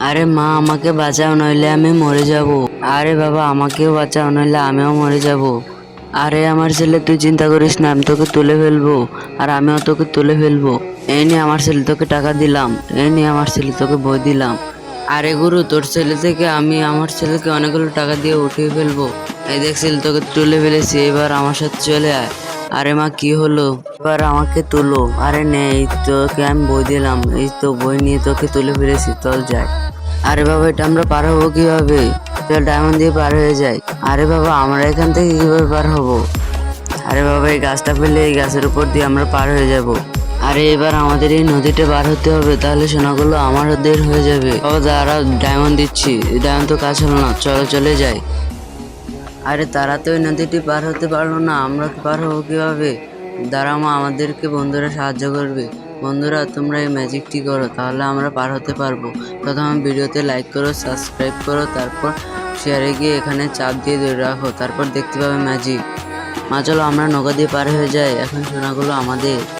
আরে মা, আমাকে বাঁচাও নইলে আমি মরে যাব। আরে বাবা, আমাকেও বাঁচাও নইলে আমিও মরে যাব। আরে আমার ছেলে, তুই চিন্তা করিস না, আমি তোকে তুলে ফেলবো। আর আমিও তোকে তুলে ফেলবো। এই নিয়ে আমার ছেলে, তোকে টাকা দিলাম। এই নিয়ে আমার ছেলে, তোকে বই দিলাম। আরে গুরু, তোর ছেলে থেকে আমি আমার ছেলেকে অনেকগুলো টাকা দিয়ে উঠিয়ে ফেলবো। এই দেখ ছেলে, তোকে তুলে ফেলেছি, এবার আমার সাথে চলে আয়। আরে মা, কি হলো? এবার আমাকে তুলো। আরে নে, এই তোকে আমি বই দিলাম, এই তো বই নিয়ে তোকে তুলে ফেলেছি, চল যাই। আরে বাবা, এটা আমরা পার হবো কিভাবে? চল ডায়মন্ড দিয়ে পার হয়ে যাই। আরে বাবা, আমরা এখান থেকে কিভাবে পার হবো? আরে বাবা, এই গাছটা পেলে এই গাছের উপর দিয়ে আমরা পার হয়ে যাব। আরে এবার আমাদের এই নদীটা পার হতে হবে, তাহলে সোনাগুলো আমাদের হয়ে যাবে। বাবা দাঁড়া, ডায়মন্ড দিচ্ছি। ডায়মন্ড তো কাজ হলো না, চলো চলে যাই। আরে তারা তো ওই নদীটি পার হতে পারলো না, আমরা পার হবো কিভাবে? দাঁড়াও মা, আমাদেরকে বন্ধুরা সাহায্য করবে। বন্ধুরা, তোমরা এই ম্যাজিকটি করো, তাহলে আমরা পার হতে পারবো। প্রথমে ভিডিওতে লাইক করো, সাবস্ক্রাইব করো, তারপর শেয়ারে গিয়ে এখানে চাপ দিয়ে ধরে রাখো, তারপর দেখতে পাবে ম্যাজিক। মা চলো, আমরা নৌকা দিয়ে পার হয়ে যাই, এখন সোনাগুলো আমাদের।